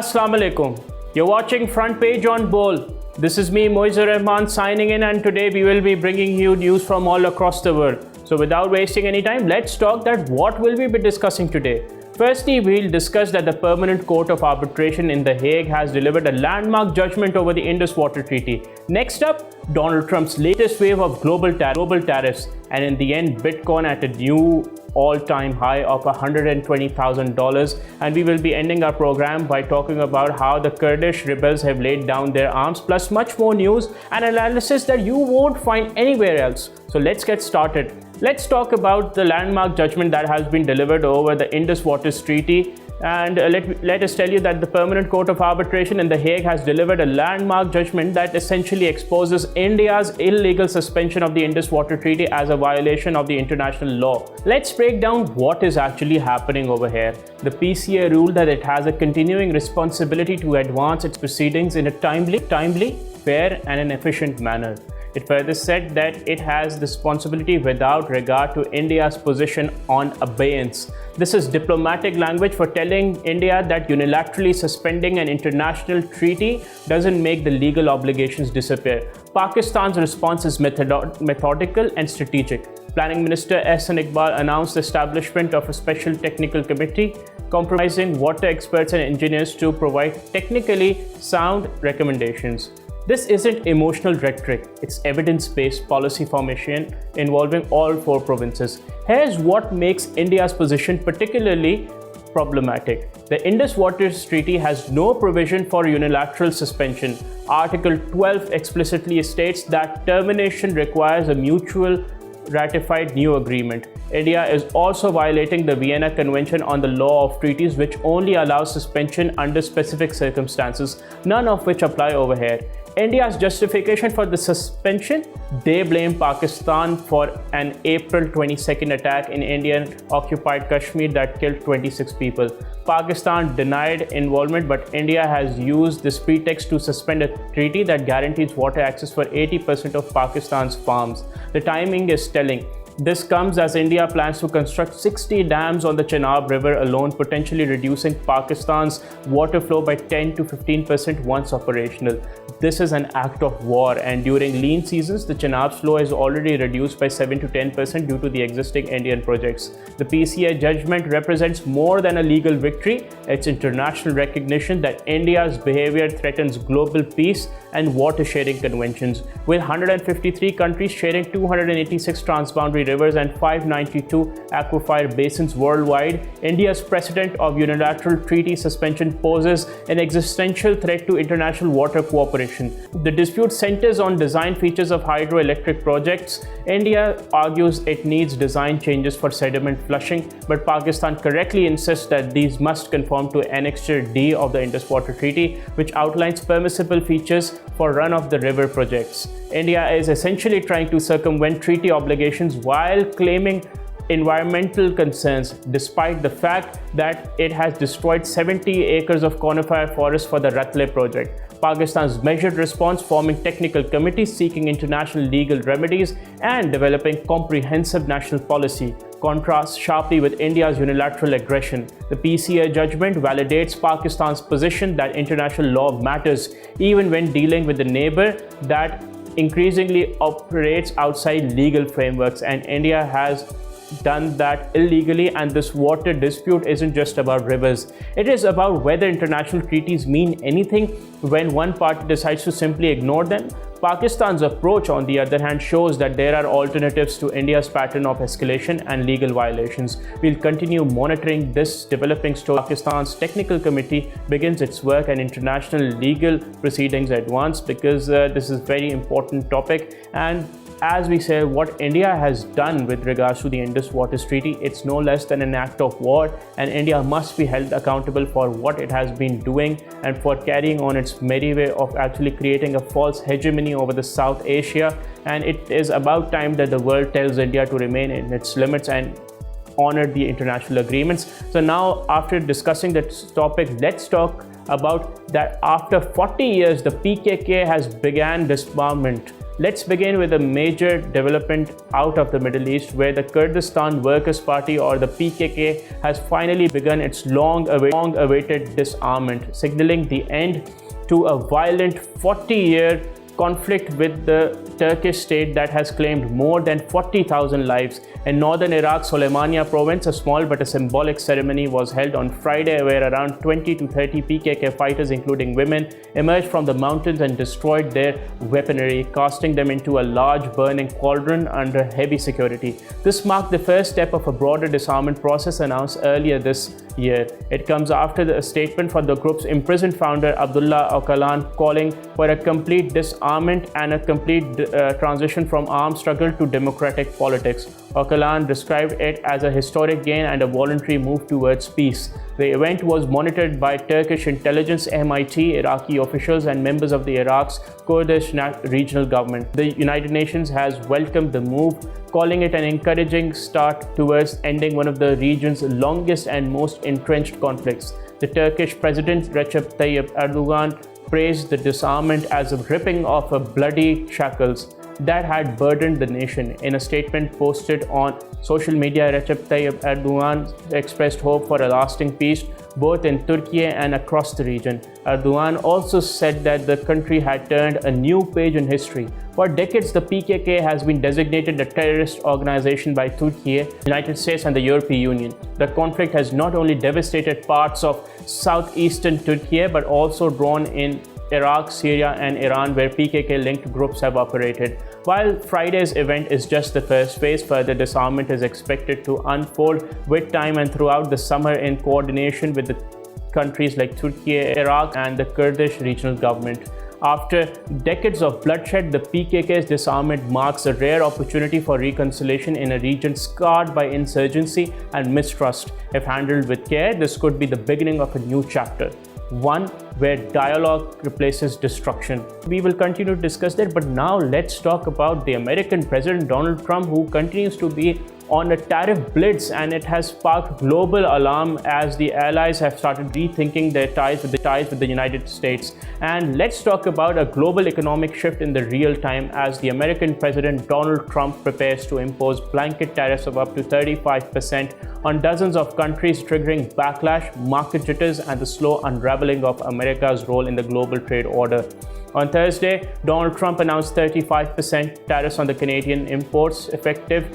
Assalamu alaikum. You're watching Front Page on Bowl. This is me, Moizer Rahman, signing in, and today we will be bringing you news from all across the world. So without wasting any time, let's talk that what will we be discussing today. Firstly, we'll discuss that the Permanent Court of Arbitration in The Hague has delivered a landmark judgment over the Indus Water Treaty. Next up, Donald Trump's latest wave of global tariffs, and in the end, Bitcoin at a new all-time high of $120,000. And we will be ending our program by talking about how the Kurdish Rebels have laid down their arms, plus much more news and analysis that you won't find anywhere else. So let's get started. Let's talk about the landmark judgment that has been delivered over the Indus Water Treaty. And let us tell you that the Permanent Court of Arbitration in The Hague has delivered a landmark judgment that essentially exposes India's illegal suspension of the Indus Water Treaty as a violation of the international law. Let's break down what is actually happening over here. The PCA ruled that it has a continuing responsibility to advance its proceedings in a timely, fair and an efficient manner. It further said that it has the responsibility without regard to India's position on abeyance. This is diplomatic language for telling India that unilaterally suspending an international treaty doesn't make the legal obligations disappear. Pakistan's response is methodical and strategic. Planning Minister Ehsan Iqbal announced the establishment of a special technical committee comprising water experts and engineers to provide technically sound recommendations. This isn't emotional rhetoric, it's evidence-based policy formation involving all four provinces. Here's what makes India's position particularly problematic. The Indus Water Treaty has no provision for unilateral suspension. Article 12 explicitly states that termination requires a mutual ratified new agreement. India is also violating the Vienna Convention on the Law of Treaties, which only allows suspension under specific circumstances, none of which apply over here. India's justification for the suspension: they blame Pakistan for an April 22nd attack in Indian-occupied Kashmir that killed 26 people. Pakistan denied involvement, but India has used this pretext to suspend a treaty that guarantees water access for 80% of Pakistan's farms. The timing is telling. This comes as India plans to construct 60 dams on the Chenab River alone, potentially reducing Pakistan's water flow by 10 to 15% once operational. This is an act of war, and during lean seasons, the Chenab's flow is already reduced by 7 to 10% due to the existing Indian projects. The PCA judgment represents more than a legal victory. It's international recognition that India's behavior threatens global peace and water sharing conventions. With 153 countries sharing 286 transboundary rivers and 592 aquifer basins worldwide, India's precedent of unilateral treaty suspension poses an existential threat to international water cooperation. The dispute centers on design features of hydroelectric projects. India argues it needs design changes for sediment flushing, but Pakistan correctly insists that these must conform to Annexure D of the Indus Water Treaty, which outlines permissible features for run-of-the-river projects. India is essentially trying to circumvent treaty obligations while claiming environmental concerns, despite the fact that it has destroyed 70 acres of conifer forest for the Ratle project. Pakistan's measured response, forming technical committees seeking international legal remedies and developing comprehensive national policy, contrasts sharply with India's unilateral aggression. The PCA judgment validates Pakistan's position that international law matters, even when dealing with a neighbor that increasingly operates outside legal frameworks, and India has done that illegally. And this water dispute isn't just about rivers. It is about whether international treaties mean anything when one party decides to simply ignore them. Pakistan's approach, on the other hand, shows that there are alternatives to India's pattern of escalation and legal violations. We'll continue monitoring this developing story. Pakistan's technical committee begins its work and international legal proceedings advance, because this is a very important topic. And as we say, what India has done with regards to the Indus Water Treaty, it's no less than an act of war, and India must be held accountable for what it has been doing and for carrying on its merry way of actually creating a false hegemony over the South Asia. And it is about time that the world tells India to remain in its limits and honor the international agreements. So now, after discussing this topic, let's talk about that after 40 years, the PKK has begun disarmament. Let's begin with a major development out of the Middle East, where the Kurdistan Workers' Party, or the PKK, has finally begun its long-awaited disarmament, signaling the end to a violent 40-year conflict with the Turkish state that has claimed more than 40,000 lives. In northern Iraq's Soleimania province, a small but a symbolic ceremony was held on Friday, where around 20 to 30 PKK fighters, including women, emerged from the mountains and destroyed their weaponry, casting them into a large burning cauldron under heavy security. This marked the first step of a broader disarmament process announced earlier this year. It comes after a statement from the group's imprisoned founder Abdullah Öcalan calling for a complete disarmament and a complete transition from armed struggle to democratic politics. Öcalan described it as a historic gain and a voluntary move towards peace. The event was monitored by Turkish intelligence, MIT, Iraqi officials, and members of the Iraq's Kurdish regional government. The United Nations has welcomed the move, calling it an encouraging start towards ending one of the region's longest and most entrenched conflicts. The Turkish President Recep Tayyip Erdogan praised the disarmament as a ripping off of bloody shackles that had burdened the nation. In a statement posted on social media, Recep Tayyip Erdogan expressed hope for a lasting peace both in Turkey and across the region. Erdogan also said that the country had turned a new page in history. For decades, the PKK has been designated a terrorist organization by Turkey, the United States, and the European Union. The conflict has not only devastated parts of southeastern Turkey, but also drawn in Iraq, Syria, and Iran, where PKK-linked groups have operated. While Friday's event is just the first phase, further disarmament is expected to unfold with time and throughout the summer in coordination with the countries like Turkey, Iraq, and the Kurdish regional government. After decades of bloodshed, the PKK's disarmament marks a rare opportunity for reconciliation in a region scarred by insurgency and mistrust. If handled with care, this could be the beginning of a new chapter, one where dialogue replaces destruction. We will continue to discuss that, but now let's talk about the American President Donald Trump, who continues to be on a tariff blitz, and it has sparked global alarm as the allies have started rethinking their ties with the United States. And let's talk about a global economic shift in the real time as the American President Donald Trump prepares to impose blanket tariffs of up to 35% on dozens of countries, triggering backlash, market jitters, and the slow unraveling of America's role in the global trade order. On Thursday, Donald Trump announced 35% tariffs on the Canadian imports effective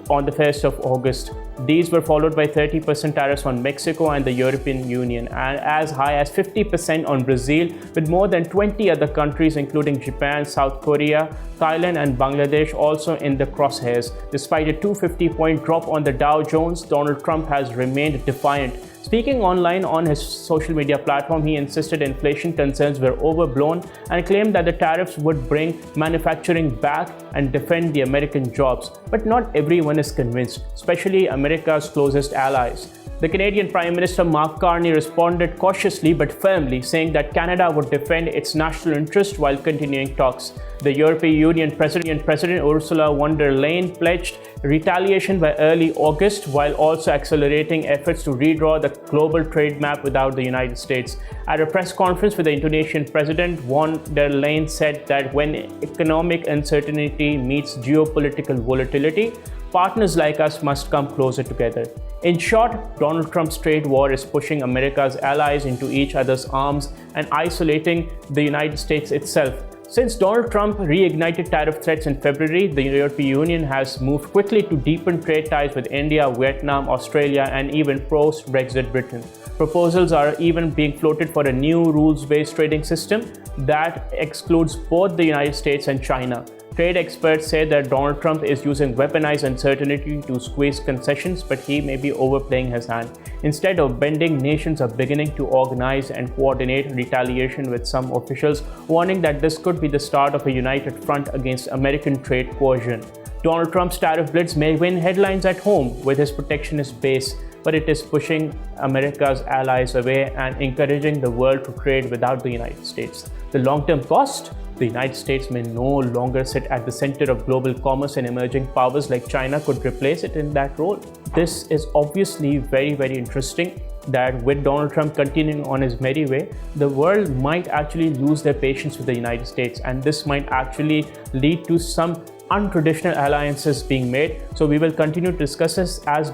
on the 1st of August. These were followed by 30% tariffs on Mexico and the European Union, and as high as 50% on Brazil, with more than 20 other countries including Japan, South Korea, Thailand, and Bangladesh also in the crosshairs. Despite a 250-point drop on the Dow Jones, Donald Trump has remained defiant. Speaking online on his social media platform, he insisted inflation concerns were overblown and claimed that the tariffs would bring manufacturing back and defend the American jobs. But not everyone is convinced, especially America's closest allies. The Canadian Prime Minister Mark Carney responded cautiously but firmly, saying that Canada would defend its national interest while continuing talks. The European Union President Ursula von der Leyen pledged retaliation by early August, while also accelerating efforts to redraw the global trade map without the United States. At a press conference with the Indonesian President, von der Leyen said that when economic uncertainty meets geopolitical volatility, partners like us must come closer together. In short, Donald Trump's trade war is pushing America's allies into each other's arms and isolating the United States itself. Since Donald Trump reignited tariff threats in February, the European Union has moved quickly to deepen trade ties with India, Vietnam, Australia, and even post-Brexit Britain. Proposals are even being floated for a new rules-based trading system that excludes both the United States and China. Trade experts say that Donald Trump is using weaponized uncertainty to squeeze concessions, but he may be overplaying his hand. Instead of bending, nations are beginning to organize and coordinate retaliation, with some officials warning that this could be the start of a united front against American trade coercion. Donald Trump's tariff blitz may win headlines at home with his protectionist base, but it is pushing America's allies away and encouraging the world to trade without the United States. The long-term cost? The United States may no longer sit at the center of global commerce, and emerging powers like China could replace it in that role. this is obviously very, very interesting that with Donald Trump continuing on his merry way, the world might actually lose their patience with the United States, and this might actually lead to some untraditional alliances being made. So we will continue to discuss this as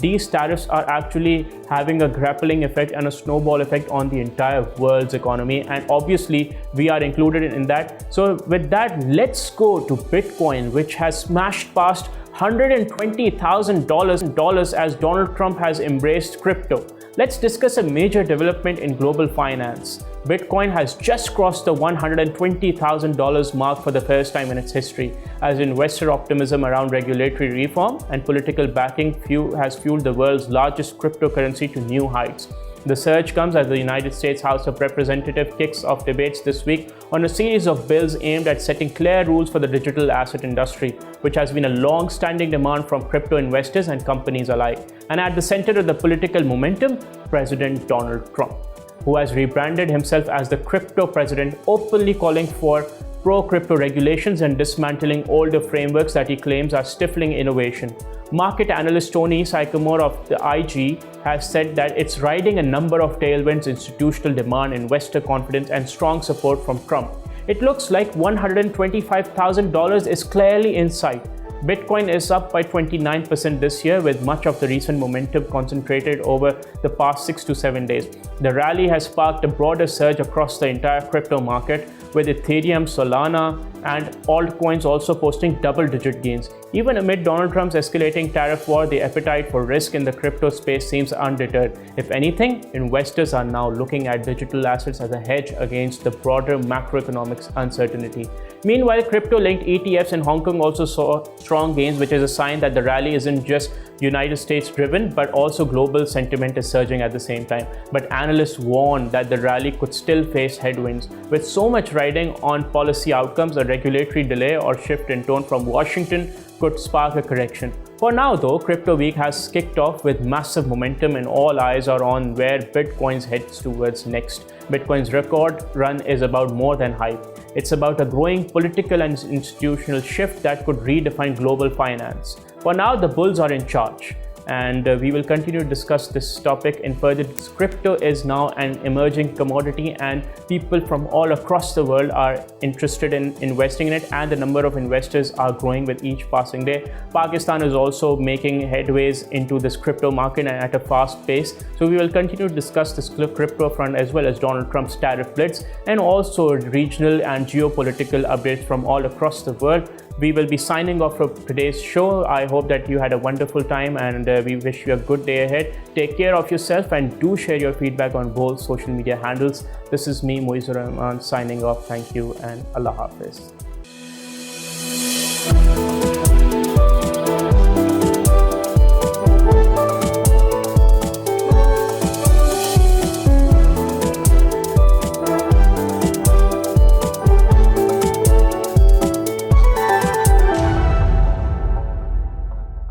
these tariffs are actually having a grappling effect and a snowball effect on the entire world's economy, and obviously we are included in that. So with that, let's go to Bitcoin, which has smashed past $120,000 as Donald Trump has embraced crypto. Let's discuss a major development in global finance. Bitcoin has just crossed the $120,000 mark for the first time in its history, as investor optimism around regulatory reform and political backing has fueled the world's largest cryptocurrency to new heights. The surge comes as the United States House of Representatives kicks off debates this week on a series of bills aimed at setting clear rules for the digital asset industry, which has been a long-standing demand from crypto investors and companies alike. And at the center of the political momentum, President Donald Trump, who has rebranded himself as the crypto president, openly calling for pro-crypto regulations and dismantling older frameworks that he claims are stifling innovation. Market analyst Tony Sycamore of the IG has said that it's riding a number of tailwinds: institutional demand, investor confidence, and strong support from Trump. It looks like $125,000 is clearly in sight. Bitcoin is up by 29% this year, with much of the recent momentum concentrated over the past 6 to 7 days. The rally has sparked a broader surge across the entire crypto market, with Ethereum, Solana, and altcoins also posting double-digit gains. Even amid Donald Trump's escalating tariff war, the appetite for risk in the crypto space seems undeterred. If anything, investors are now looking at digital assets as a hedge against the broader macroeconomic uncertainty. Meanwhile, crypto-linked ETFs in Hong Kong also saw strong gains, which is a sign that the rally isn't just United States driven, but also global sentiment is surging at the same time. But analysts warn that the rally could still face headwinds. With so much riding on policy outcomes, a regulatory delay or shift in tone from Washington could spark a correction. For now though, Crypto Week has kicked off with massive momentum, and all eyes are on where Bitcoin heads towards next. Bitcoin's record run is about more than hype. It's about a growing political and institutional shift that could redefine global finance. For now, the bulls are in charge, and we will continue to discuss this topic in further. Crypto is now an emerging commodity, and people from all across the world are interested in investing in it, and the number of investors are growing with each passing day. Pakistan is also making headways into this crypto market and at a fast pace. So we will continue to discuss this crypto front, as well as Donald Trump's tariff blitz, and also regional and geopolitical updates from all across the world. We will be signing off from today's show. I hope that you had a wonderful time, and we wish you a good day ahead. Take care of yourself, and do share your feedback on both social media handles. This is me, Moiz Rahman, signing off. Thank you, and Allah Hafiz.